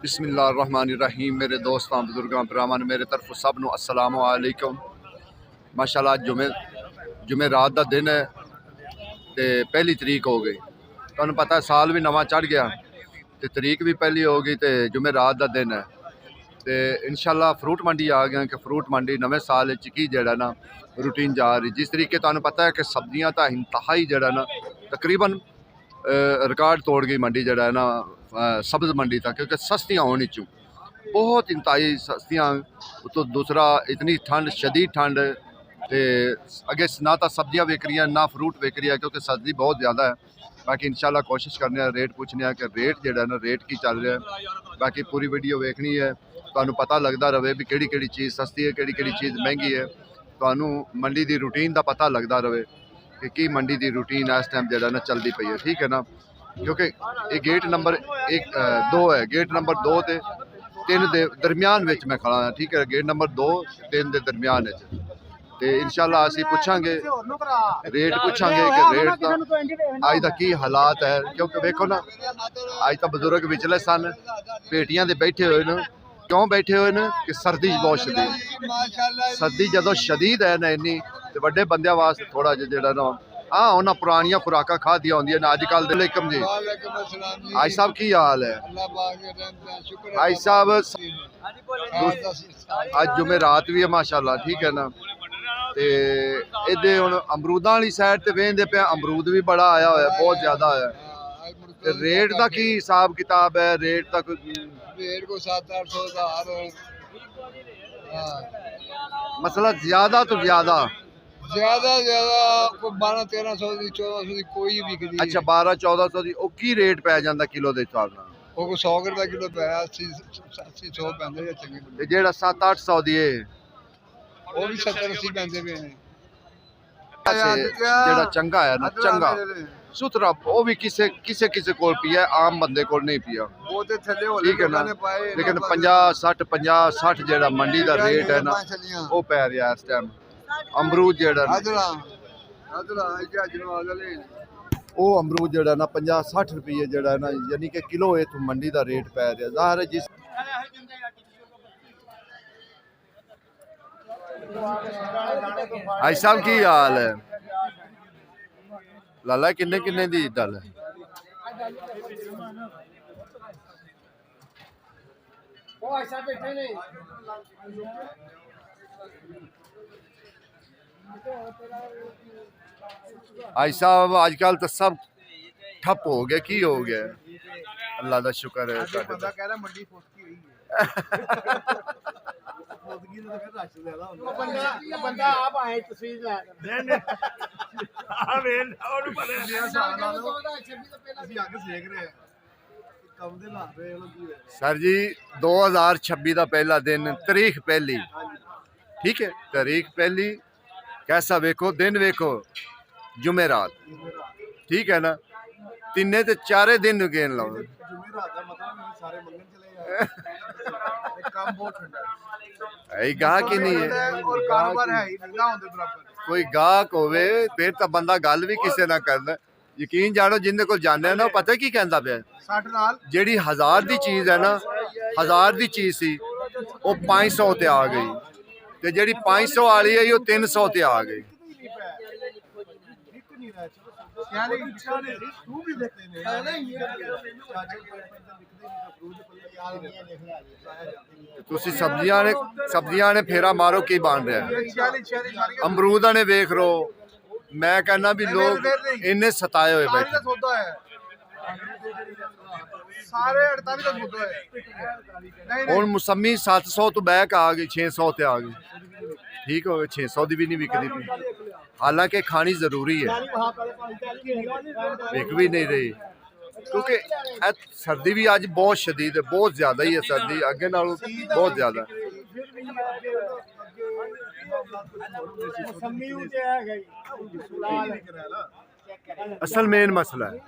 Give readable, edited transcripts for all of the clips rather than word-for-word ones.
बिस्मिल्लाहिर्रहमानिर्रहीम। मेरे दोस्तों बुजुर्गों भरावान मेरे तरफ सब नूं अस्सलाम वालेकुम। माशाअल्लाह जुमे रात का दिन है तो पहली तरीक हो गई। तुहानूं पता है साल भी नवा चढ़ गया तो तरीक भी पहली हो गई तो जुमे रात का दिन है। तो इंशाअल्लाह फ्रूट मंडी आ गया कि फ्रूट मंडी नवे साल की जड़ा ना रूटीन जा रही। जिस तरीके तुहानूं पता है कि सब्जियां तो इंतहाई जड़ा ना तकरीबन रिकॉर्ड तोड़ गई मंडी जड़ा है ना सब्ज़ मंडी था, क्योंकि सस्तियाँ होने चूँ बहुत इंतहाई सस्तियाँ। तो दूसरा इतनी ठंड शदीद ठंड तो अगे ना तो सब्जियाँ विक रही ना फ्रूट विक रही है, क्योंकि सर्दी बहुत ज़्यादा है। बाकी इंशाल्लाह कोशिश करने रेट पूछने कि रेट जो ना रेट की चल रहा है। बाकी पूरी वीडियो वेखनी है तो पता लगता रहे भी कि चीज़ सस्ती है कि चीज़ महंगी है। तो मंडी की रूटीन का पता लगता रहे कि मंडी की रूटीन इस टाइम जो ना चलती पई है। ठीक है ना, क्योंकि ये गेट नंबर दो है। गेट नंबर 2 ते 3 के दरम्यान में मैं खड़ा हाँ। ठीक है, गेट नंबर 2 3 के दरम्यान तो इंशाल्लाह असीं पुछांगे रेट पूछांगे कि रेट का अज का की हालात है। क्योंकि देखो ना अज तो बजुर्ग विचले सन पेटियां दे बैठे हुए न। क्यों बैठे हुए न कि सर्दी बहुत शदीद, सर्दी जदों शदीद है ना इन्नी तो वड्डे बंदियां वास्ते थोड़ा जिहा ना हाँ उन्हें पुरानिया खुराकां खादियां होंदियां ने अजकल दे। वालेकुम जी, आई साहब की हाल है? आई साहब अज जुमे रात भी है माशाल्लाह। ठीक है ना, तो इधे हुण अमरूदां वाली साइड ते वेंदे पे अमरूद भी बड़ा आया होया, बहुत ज्यादा है। रेट का की हिसाब किताब है? रेट का रेट को 700-800 मसला ज्यादा तो ज्यादा कोई 1200-1300 दी 1400 दी कोई बिकदी। अच्छा 1200-1400 दी की रेट पै जांदा किलो दे हिसाब नाल? वो को 100 रुपए किलो पै 80-100 पैंदे या चंगे ते जेड़ा 700-800 दी है वो भी 70-80 पैंदे पे हैं। जेड़ा चंगा है ना चंगा सुथरा वो भी किसे किसे किसे कोल पिया, आम बंदे कोल नहीं पिया। वो ते थल्ले होले ठीक है ना, लेकिन 50-60 जेड़ा मंडी दा रेट है ना वो पै रहा है इस टाइम। अमरूद जेड़ा वो अमरूद जेड़ा ना 50-60 रुपये जेड़ा ना यानी कि किलो इत्थों मंडी दा रेट पै रहा। ज़ाहिर है जिस भाई साहब की हाल है? लाला किन्ने किन्ने दी दल है? भाई साहब आजकल तो सब ठप हो गया, की हो गया? अल्लाह का शुक्र है। सर जी 2026 का पहला दिन, तारीख पहली। ठीक है, तारीख पहली कैसा वेखो, दिन वेखो जुमे रात। ठीक है ना, तिने ते चारे दिन गेन लाओ। गाहक ही नहीं है, कोई गाहक होवे फिर तो बंदा गल भी किसी ना करना। यकीन जानो जिंदे को जाने ना पता की कहता पाया, जेड़ी 1000 की चीज है ना 1000 की चीज सी वो 500 ते आ गई, ते जेड़ी 500 वाली है वो 300 ते आ गई। तुसी सब्जियां ने फेरा मारो की बन रहा है। अमरूदा ने वेख लो, मैं कहना भी लोग इन्ने सताए हुए बैठे। हुण मौसमी 700 तो बैक आ गई, 600 ते आ गई। ठीक हो गए, 600 की भी नहीं बिकती पी, हालांकि खानी जरूरी है, बिक भी नहीं रही। क्योंकि सर्दी भी अज बहुत शदीद है, बहुत ज्यादा ही है सर्दी अगे नालों बहुत ज्यादा। असल मेन मसला है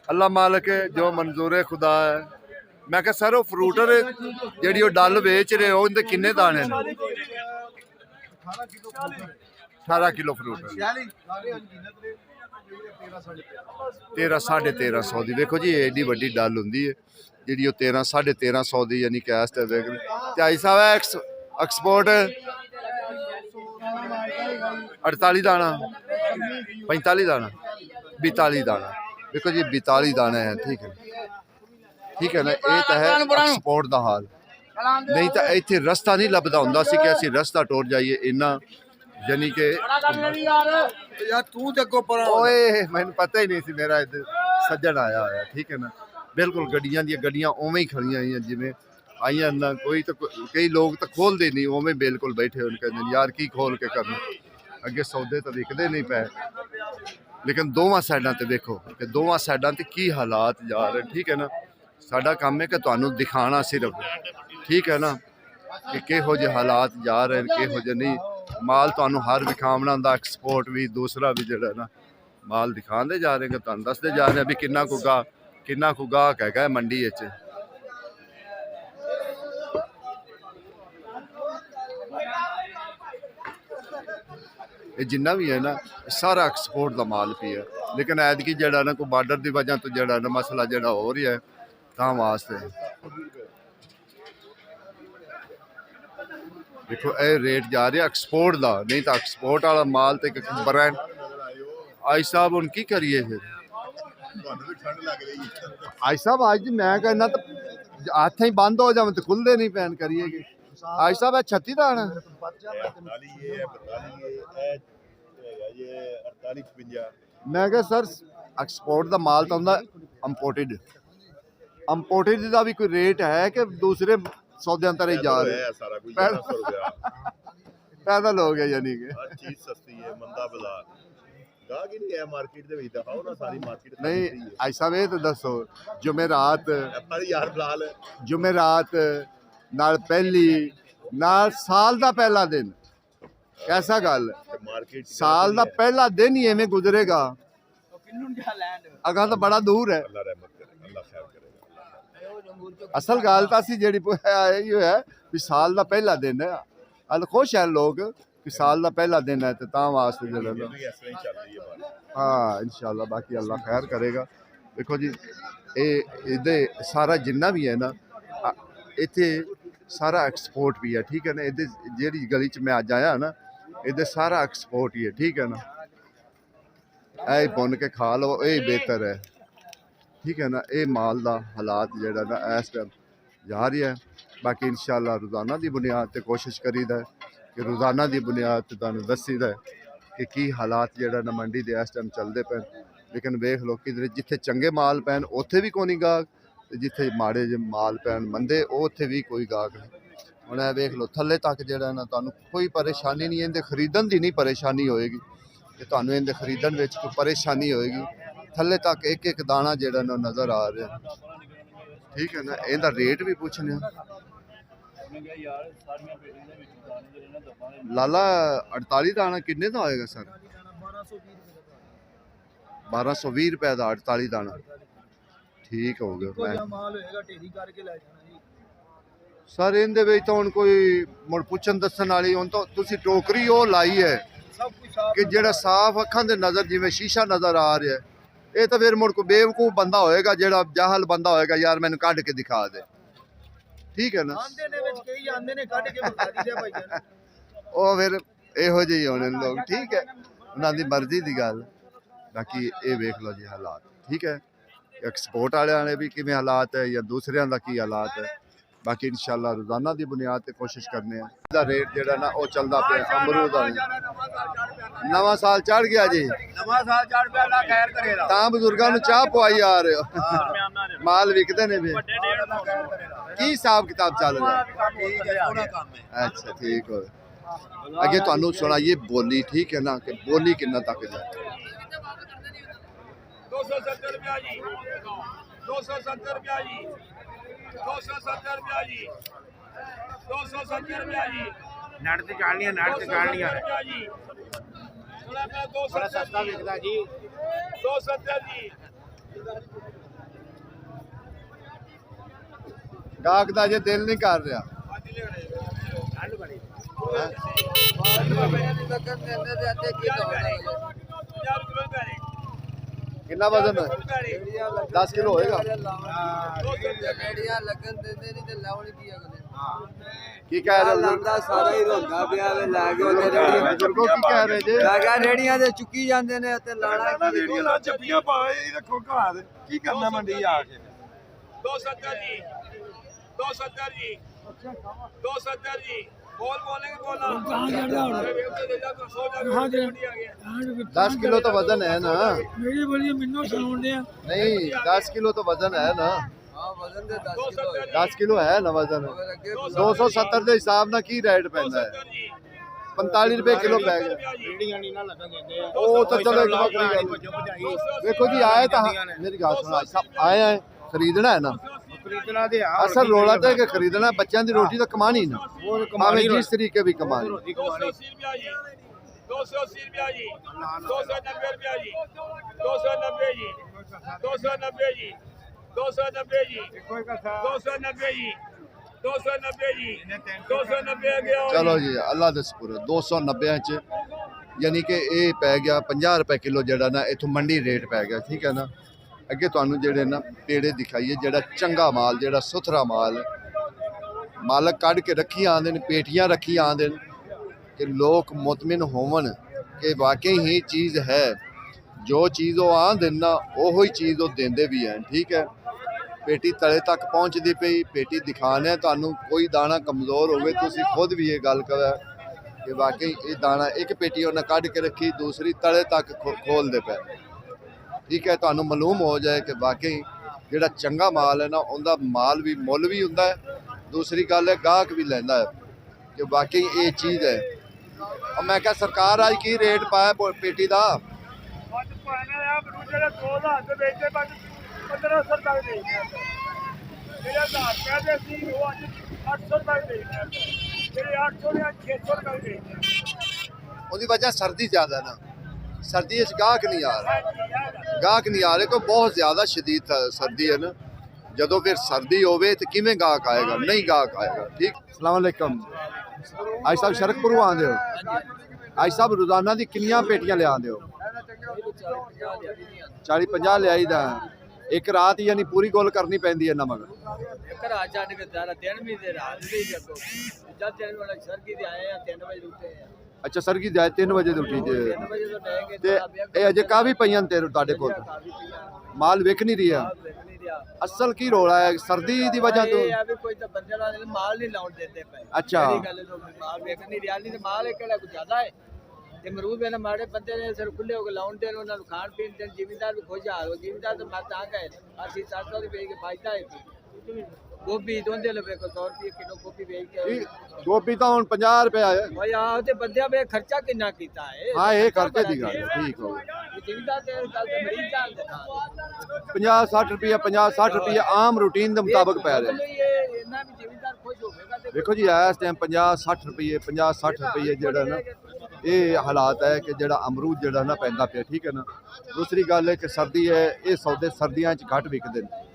अल्लाह मालिक है जो मंजूर है खुदा है। मैं क्या सर वो फ्रूटर जी डल बेच रहे हो, इनके किन्ने दाने ने? 18 किलो फ्रूट है 13-1350 ਦੀ ਵੇਖੋ ਜੀ ਏਡੀ ਵੱਡੀ ਡਲ ਹੁੰਦੀ ਹੈ ਜਿਹੜੀ ਉਹ 13-1350 ਦੀ ਯਾਨੀ ਕਿ ਇਸ ਤੇ ਵੇਖ ਤੇ ਆਈ ਸਾਹਿਬ ਐਕਸਪੋਰਟ 48 दाना 45 दाना 42 दाना देखो जी 42 दाने हैं ठीक है ना ये तो है एक्सपोर्ट का हाल नहीं तो इतने रस्ता नहीं लभदा हुंदा सी कि असीं रस्ता टुर जाइए इन्ना यानी कि यार तू जगो पर ओए मैनूं पता ही नहीं सी मेरा इधर सज्जन आया होया ठीक है ना बिल्कुल गड्डियां दी गड्डियां उवें ही खड़ियां आईयां जिवें आईयां ना कोई तो कई लोग तो खोलते नहीं उवें बिल्कुल बैठे होने कहते यार की खोल के करना अगे सौदे तो विकदे नहीं पे लेकिन दोवां साइडां ते देखो कि दोवां साइडां ते की हालात जा रहे ठीक है ना साडा काम है कि तुहानूं दिखाना सिर्फ ठीक है ना कि किहो जे हालात जा रहे हैं किहो जे नहीं माल तुहानूं हर विखावना दा एक्सपोर्ट भी दूसरा भी जिहड़ा ना माल दिखाते जा रहे हैं तुहानूं दसदे जा रहे हैं भी किन्ना कु गाहक हैगा मंडी विच जिन्ना भी है ना सारा एक्सपोर्ट का माल भी है लेकिन ऐतकी जड़ा ना कोई बार्डर की वजह तो जड़ा ना मसला जड़ा हो रहा है तां वास्ते देखो ये रेट जा रहा एक्सपोर्ट का नहीं तो एक्सपोर्ट वाला माल तो ब्रांड आई साहब हुण की करिए फिर आई साहब आज मैं कहना तो हाथ ही बंद हो जावे तो खुलते नहीं पैन करिए आज साहब 36 ਦਾ ਆਣਾ मैं क्या सर एक्सपोर्ट का माल तो होंदा इंपोर्टेड का भी कोई रेट है कि दूसरे सौदे तरह ही जा रहे पैदल हो गया यानी कि चीज सस्ती है मंदा बाजार गाहक ही नहीं है मार्केट दे विच दिखाओ ना सारी मार्केट नहीं आई साहब ये तो दसो जुमेरात पर यार फिलहाल जुमेरात नाल पहली नाल साल का पहला दिन कैसा गल मार्केट साल का पहला दिन ही एवें गुजरेगा अगा तो बड़ा दूर है अल्लाह रहमत करे अल्लाह खैर करे असल गल तो असी जेड़ी है भी साल का पहला दिन है अल खुश है लोग कि साल का पहला दिन है तो तां वास्ते जेड़ा ना भी इस तरह ही चल रही है बात हाँ इंशाल्लाह बाकी अल्लाह खैर करेगा देखो जी ये सारा जिन्ना भी है ना इत्थे सारा एक्सपोर्ट भी है ठीक है ना ये जेड़ी गली च मैं अज आया ना ये सारा एक्सपोर्ट ही है ठीक है ना ऐ बुन के खा लो ये बेहतर है ठीक है ना ये माल का हालात जेड़ा ना इस टाइम जा रही है बाकी इंशाल्लाह रोज़ाना की बुनियाद पर कोशिश करीदा है कि रोज़ाना की बुनियाद पर तुहानूं दसीदा है कि हालात जेड़ा ना मंडी के इस टाइम चलते पे लेकिन वेख लो कि जिथे चंगे माल पैन उत्थे भी कोई नहीं गाहक जिथे माड़े जे माल पैन मंदे उत्थे भी कोई गाहक नहीं हुण ऐ वेख लो थल्ले तक जेड़ा ना तुहानूं कोई परेशानी नहीं इहदे खरीदण दी नहीं परेशानी होएगी कि तुहानूं इहदे खरीदण विच कोई परेशानी होएगी थल्ले तक एक एक दाना जेड़ा ना नज़र आ रहा ठीक है ना इहदा रेट भी पुछने लाला 48 दाना किन्ने दा होएगा सर 1220 रुपए का 48 दाना ठीक हो गया सर इहदे विच तां हुण कोई मुड़ पुछन दस्सण वाली हुण तां तुसीं टोकरी वो लाई है कि जेड़ा साफ अखां दे नज़र जिवें शीशा नज़र आ रहा है ये तो फिर मुड़ कोई बेवकूफ बंदा होएगा जेड़ा जाहल बंदा होएगा यार मैनूं कढ के दिखा दे ठीक है ना वो फिर इहो ਜਿਹੇ होने लोग ठीक है उन्हां दी मर्जी दी गल बाकी ये वेख लो जी हालात ठीक है एक्सपोर्ट वाले भी किवें हालात है या दूसरिਆਂ ਦਾ की हालात है बाकी इंशाल्लाह रोजाना की बुनियाद पर कोशिश करने हैं इसका रेट जेड़ा ना वो चलता पे अमरूद नवा साल चढ़ गया जी तां बुजुर्गों नूं चाह पवाई आ रहे हो माल विकदे ने भी की हिसाब किताब चल रहा अच्छा ठीक हो अगे तुहानूं सुनाइए बोली ठीक है ना कि बोली किन्ना तक जाए 270 रुपया जी 270 रुपया जी 270 रुपया जी 270 रुपया जी नट ते चालनियां जी बड़ा सस्ता बिकदा जी 270 जी गाहक दा जे दिल नहीं कर रहा ਕਿੰਨਾ ਵਜ਼ਨ ਹੈ 10 ਕਿਲੋ ਹੋਏਗਾ ਕੀ ਕਹਿ ਰਹੇ ਹੋ ਸਾਰਾ ਹੀ ਰੋਂਦਾ ਪਿਆ ਵੇ ਲੈ ਕੇ ਉਹਨੇ ਰੇੜੀਆਂ ਬਜ਼ੁਰਗੋ ਕੀ ਕਹਿ ਰਹੇ ਜੇ ਲਗਾ ਰੇੜੀਆਂ ਦੇ ਚੁੱਕੀ ਜਾਂਦੇ ਨੇ ਤੇ ਲਾਣਾ ਰੇੜੀਆਂ ਲਾ ਚੱਪੀਆਂ ਪਾਏ ਰੱਖੋ ਘਰ ਕੀ ਕਰਨਾ ਮੰਡੀ ਆ ਕੇ 270 ਜੀ 270 ਜੀ 270 ਜੀ बोल बोलेंगे बोलना 10 किलो तो वजन है ना ਮੇਰੀ ਬੜੀ ਮੈਨੂੰ ਸੁਣਾਉਂਦੇ ਆ नहीं 10 किलो तो वजन है ना ਹਾਂ ਵਜ਼ਨ ਦੇ 10 ਕਿਲੋ 10 किलो है ना वजन 270 ਦੇ ਹਿਸਾਬ ਨਾਲ ਕੀ ਰੇਟ ਪੈਂਦਾ ਹੈ 45 ਰੁਪਏ ਕਿਲੋ ਪੈ ਗਿਆ ਰੇੜੀਆਂ ਨਹੀਂ ਨਾ ਲੱਗਣ ਦਿੰਦੇ ਉਹ ਤਾਂ ਚਲੋ ਇੱਕ ਵੱਖਰੀ ਗੱਲ ਦੇਖੋ ਜੀ ਆਏ ਤਾਂ ਮੇਰੀ ਗੱਲ ਸੁਣੋ ਸਭ ਆਏ ਆ ਖਰੀਦਣਾ ਹੈ ਨਾ ਖਰੀਦਣਾ ਤੇ ਆ ਅਸਲ ਰੋਲਾ ਤੇ ਕਿ ਖਰੀਦਣਾ ਬੱਚਿਆਂ ਦੀ ਰੋਟੀ ਤਾਂ ਕਮਾਣੀ ਨਾ ਭਾਵੇਂ ਜਿਸ ਤਰੀਕੇ ਵੀ ਕਮਾਣੀ 280 रुपया जी 280 रुपया जी 290 रुपया जी 290 जी 290 जी 290 जी 290 जी 290 जी 290 गया ਚਲੋ ਜੀ ਅੱਲਾ ਦੇ ਸ਼ੁਕਰ 290 ਚ ਯਾਨੀ ਕਿ ਇਹ ਪੈ ਗਿਆ 50 ਰੁਪਏ ਕਿਲੋ ਜਿਹੜਾ ਨਾ ਇਥੋਂ ਮੰਡੀ ਰੇਟ ਪੈ ਗਿਆ ਠੀਕ ਹੈ ਨਾ ਅੱਗੇ ਤੁਹਾਨੂੰ ਜਿਹੜੇ ਨਾ ਪੇੜੇ ਦਿਖਾਈਏ ਜਿਹੜਾ ਚੰਗਾ ਮਾਲ ਜਿਹੜਾ ਸੁਥਰਾ ਮਾਲ ਮਾਲਕ ਕੱਢ ਕੇ ਰੱਖੀ ਆਉਂਦੇ ਨੇ ਪੇਟੀਆਂ ਰੱਖੀ ਆਉਂਦੇ ਨੇ ਕਿ ਲੋਕ ਮੁਤਮਿਨ ਹੋਵਣ ਕਿ ਵਾਕਈ ਹੀ ਚੀਜ਼ ਹੈ ਜੋ ਚੀਜ਼ ਉਹ ਆਂਦੇ ਨਾ ਉਹੋ ਹੀ ਚੀਜ਼ ਉਹ ਦਿੰਦੇ ਵੀ ਹਨ ਠੀਕ ਹੈ ਪੇਟੀ ਤਲੇ ਤੱਕ ਪਹੁੰਚਦੀ ਪਈ ਪੇਟੀ ਦਿਖਾਣੇ ਤੁਹਾਨੂੰ ਕੋਈ ਦਾਣਾ ਕਮਜ਼ੋਰ ਹੋਵੇ ਤੁਸੀਂ ਖੁਦ ਵੀ ਇਹ ਗੱਲ ਕਰ ਕਿ ਵਾਕਈ ਇਹ ਦਾਣਾ ਇੱਕ ਪੇਟੀ ਉਹਨਾਂ ਕੱਢ ਕੇ ਰੱਖੀ ਦੂਸਰੀ ਤਲੇ ਤੱਕ ਖੋਲਦੇ ਪਏ ਠੀਕ ਹੈ ਤੁਹਾਨੂੰ ਮਾਲੂਮ ਹੋ ਜਾਏ ਕਿ ਵਾਕਈ ਜਿਹੜਾ ਚੰਗਾ ਮਾਲ ਹੈ ਨਾ ਉਹਦਾ ਮਾਲ ਵੀ ਮੁੱਲ ਵੀ ਹੁੰਦਾ ਹੈ ਦੂਸਰੀ ਗੱਲ ਹੈ ਗਾਹਕ ਵੀ ਲੈਂਦਾ ਹੈ ਕਿ ਵਾਕਈ ਇਹ ਚੀਜ਼ ਹੈ और मैं क्या सरकार आज की रेट पाया पेटी का ਅੱਜ ਪਾਣਾ ਆ ਬਰੂ ਜਿਹੜੇ 2000 ਦੇ ਵੇਚਦੇ ਬਸ 1500 ਤੱਕ ਦੇ ਜਿਹੜੇ 1000 ਰੁਪਏ ਦੇ ਸੀ ਉਹ ਅੱਜ 800 ਤੱਕ ਦੇ ਜਿਹੜੇ 800 ਨੇ 600 ਤੱਕ ਦੇ ਉਹਦੀ ਵਜ੍ਹਾ ਸਰਦੀ ਜ਼ਿਆਦਾ ਨਾ ਸਰਦੀ ਵਿੱਚ ਗਾਹਕ ਨਹੀਂ ਆ ਰਿਹਾ ਗਾਹਕ ਨਹੀਂ ਆ ਰਹੇ ਕੋਈ ਬਹੁਤ ਜ਼ਿਆਦਾ ਸ਼ਦੀਦ ਸਰਦੀ ਹੈ ਨਾ ਜਦੋਂ ਫਿਰ ਸਰਦੀ ਹੋਵੇ ਤੇ ਕਿਵੇਂ ਗਾਹਕ ਆਏਗਾ ਨਹੀਂ ਗਾਹਕ ਆਏਗਾ ਠੀਕ ਅਸਲਾਮ ਵਾਲੇਕਮ ਅੱਜ ਸਾਹਿਬ ਸ਼ਰਕਪੁਰੋਂ ਆਉਂਦੇ ਹੋ ਅੱਜ ਸਾਹਿਬ ਰੋਜ਼ਾਨਾ ਦੀ ਕਿੰਨੀਆਂ ਪੇਟੀਆਂ ਲਿਆਉਂਦੇ ਹੋ 40-50 ਲਿਆਈਦਾ ਇੱਕ ਰਾਤ ਯਾਨੀ ਪੂਰੀ ਗੋਲ ਕਰਨੀ ਪੈਂਦੀ ਹੈ ਨਾ ਮਗਰ ਇੱਕ ਰਾਤ ਛੱਡ ਕੇ ਦਾਰਾ ਦਿਨ ਵੀ ਤੇ ਰਾਤ ਵੀ ਦੇਖੋ ਜਦ ਦਿਨ ਵਾਲਾ ਸਰਗੀ ਦੇ ਆਏ ਆ 3 ਵਜੇ ਉੱਠੇ ਆ ਅੱਛਾ ਸਰਗੀ ਜਾਏ 3 ਵਜੇ ਦੀ ਉੱਠੀ ਜੇ 3 ਵਜੇ ਤੋਂ ਲੈ ਕੇ ਤੇ ਇਹ ਅਜੇ ਕਾਫੀ ਪਈਆਂ ਨੇ ਤੁਹਾਡੇ ਕੋਲ ਮਾਲ ਵਿਕ ਨਹੀਂ ਰਿਹਾ ਅਸਲ ਕੀ ਰੋਲਾ ਹੈ ਸਰਦੀ ਦੀ ਵਜ੍ਹਾ ਤੋਂ ਇਹ ਆ ਵੀ ਕੋਈ ਤਾਂ ਬੰਦੇ ਨਾਲ ਮਾਲ ਨਹੀਂ ਲਾਉਣ ਦਿੰਦੇ ਪਏ ਅੱਛਾ ਇਹ ਗੱਲ ਤੋਂ ਮਾਲ ਵੇਖ ਨਹੀਂ ਰਿਹਾ ਨਹੀਂ ਤੇ ਮਾਲ ਇਹ ਕਿਹੜਾ ਕੁਝ ਜ਼ਿਆਦਾ ਹੈ ਤੇ ਮਰੂਦ ਵੇ ਨਾ ਮਾੜੇ ਬੰਦੇ ਨੇ ਸਿਰ ਖੁੱਲੇ ਹੋ ਕੇ ਲਾਉਣ ਦੇਣ ਉਹਨਾਂ ਨੂੰ ਖਾਣ ਪੀਣ ਦੇਣ ਜ਼ਿਮੀਂਦਾਰ ਵੀ ਖੁਸ਼ ਹਾਲ ਹੋ ਜ਼ਿਮੀਂਦਾਰ ਤਾਂ ਮੈਂ ਤਾਂ ਕਹੇ ਅਸੀਂ 700 ਰੁਪਏ ਕੇ ਫਾਇਦਾ ਹੈ ਗੋਭੀ ਦੋਂਦੇ ਲਵੇ ਕੋ 100 ਰੁਪਏ ਕਿਲੋ ਗੋਭੀ ਵੇਚ ਕੇ ਗੋਭੀ ਤਾਂ ਹੁਣ 50 ਰੁਪਏ ਆਏ ਓਏ ਆ ਤੇ ਬੰਦਿਆਂ ਵੇ ਖਰਚਾ ਕਿੰਨਾ ਕੀਤਾ ਹੈ ਹਾਂ ਇਹ ਖਰਚੇ ਦੀ ਗੱਲ ਹੈ ਠੀਕ ਹੋ ਗਈ ਜ਼ਿਮੀਂਦਾਰ ਤੇ ਗੱਲ ਤੇ ਮਰੀਜ਼ ਜਾਣਦੇ 50-60 ਰੁਪਏ 50-60 ਰੁਪਏ ਆਮ ਰੂਟੀਨ ਦੇ ਮੁਤਾਬਕ ਪੈ ਰਹੇ ਇਹ ਇਹਨਾਂ ਵੀ ਜ਼ਿਮੀਂਦਾਰ ਖੁਸ਼ ਹੋਵੇਗਾ ਤੇ ਦੇਖੋ ਜੀ ਇਸ ਟਾਈਮ 50-60 ਰੁਪਏ 50-60 ਰੁਪਏ ਜਿਹੜਾ ਨਾ ਇਹ ਹਾਲਾਤ ਹੈ ਕਿ ਜਿਹੜਾ ਅਮਰੂਦ ਜਿਹੜਾ ਨਾ ਪੈਂਦਾ ਪਿਆ ਠੀਕ ਹੈ ਨਾ ਦੂਸਰੀ ਗੱਲ ਹੈ ਕਿ ਸਰਦੀ ਹੈ ਇਹ ਸੌਦੇ ਸਰਦੀਆਂ 'ਚ ਘੱਟ ਵਿਕਦੇ ਨੇ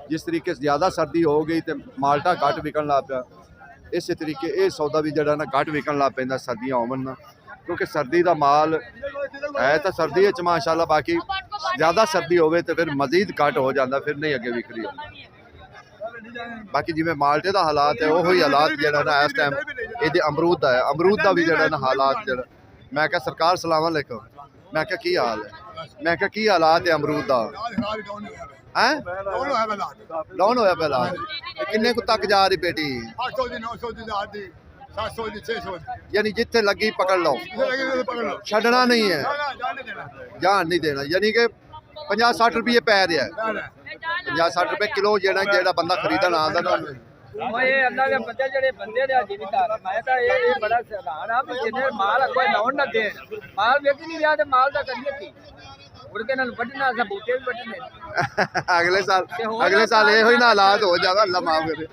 ਜਿਸ ਤਰੀਕੇ ਜ਼ਿਆਦਾ ਸਰਦੀ ਹੋ ਗਈ ਤੇ ਮਾਲਟਾ ਘੱਟ ਵਿਕਣ ਲੱਗ ਪਿਆ ਇਸੇ ਤਰੀਕੇ ਇਹ ਸੌਦਾ ਵੀ ਜਿਹੜਾ ਨਾ ਘੱਟ ਵਿਕਣ ਲੱਗ ਪੈਂਦਾ ਸਰਦੀਆਂ ਹੋਵਣ ਨਾ ਕਿਉਂਕਿ ਸਰਦੀ ਦਾ ਮਾਲ ਹੈ ਤਾਂ ਸਰਦੀ ਵਿੱਚ ਮਾਸ਼ਾਅੱਲਾ ਬਾਕੀ ਜ਼ਿਆਦਾ ਸਰਦੀ ਹੋਵੇ ਤੇ ਫਿਰ ਮਜ਼ੀਦ ਘੱਟ ਹੋ ਜਾਂਦਾ ਫਿਰ ਨਹੀਂ ਅੱਗੇ ਵਿਕਰੀ ਹੁੰਦੀ ਬਾਕੀ ਜਿਵੇਂ ਮਾਲਟੇ ਦਾ ਹਾਲਾਤ ਹੈ ਉਹੋ ਹੀ ਹਾਲਾਤ ਜਿਹੜਾ ਨਾ ਇਸ ਟਾਈਮ ਇਹਦੇ ਅਮਰੂਦ ਦਾ ਹੈ ਅਮਰੂਦ ਦਾ ਵੀ ਜਿਹੜਾ ਨਾ ਹਾਲਾਤ ਜਿਹੜਾ ਮੈਂ ਕਿਹਾ ਸਰਕਾਰ ਸਲਾਮ ਅਲੈਕੁਮ ਮੈਂ ਕਿਹਾ ਕੀ ਹਾਲ ਹੈ ਮੈਂ ਕਿਹਾ ਕੀ ਹਾਲਾਤ ਹੈ ਅਮਰੂਦ ਦਾ ਹੈ ਡਾਊਨ ਹੋਇਆ ਪਹਿਲਾਂ ਕਿੰਨੇ ਕੁ ਤੱਕ ਜਾ ਰਹੀ ਬੇਟੀ 800 ਦੀ 900 ਦੀ 1000 ਦੀ 700 ਦੀ 600 ਦੀ ਯਾਨੀ ਜਿੱਥੇ ਲੱਗੀ ਪਕੜ ਲਓ ਪਕੜ ਲਓ ਛੱਡਣਾ ਨਹੀਂ ਹੈ ਜਾਣ ਦੇਣਾ ਜਾਨ ਨਹੀਂ ਦੇਣਾ ਯਾਨੀ ਕਿ 50-60 ਰੁਪਏ ਪੈ ਰਿਹਾ ਹੈ 50-60 ਰੁਪਏ ਕਿਲੋ ਜਿਹੜਾ ਬੰਦਾ ਖਰੀਦਣ ਆਉਂਦਾ ਨਾ ਓਏ ਅੱਲਾ ਦੇ ਬੰਦੇ ਜਿਹੜੇ ਬੰਦੇ ਨੇ ਜ਼ਿਮੀਂਦਾਰ ਮੈਂ ਤਾਂ ਇਹ ਬੜਾ ਹੈਰਾਨ ਆ ਵੀ ਜਿੰਨੇ ਮਾਲ ਕੋਈ ਲਾਉਣ ਨਾ ਦੇਣ ਮਾਲ ਵੇਚ ਨਹੀਂ ਰਿਹਾ ਤੇ ਮਾਲ ਦਾ ਕਰੀਏ ਕੀ ਉੜ ਕੇ ਨਾਲ ਵੱਢਣਾ ਅਸਾਂ ਬੂਟੇ ਵੀ ਵੱਢਣੇ ਅਗਲੇ ਸਾਲ ਇਹ ਹੋਈ ਨਾ ਹਾਲਾਤ ਹੋ ਜਾਵਾ ਅੱਲਾ ਮਾਫ ਕਰੇ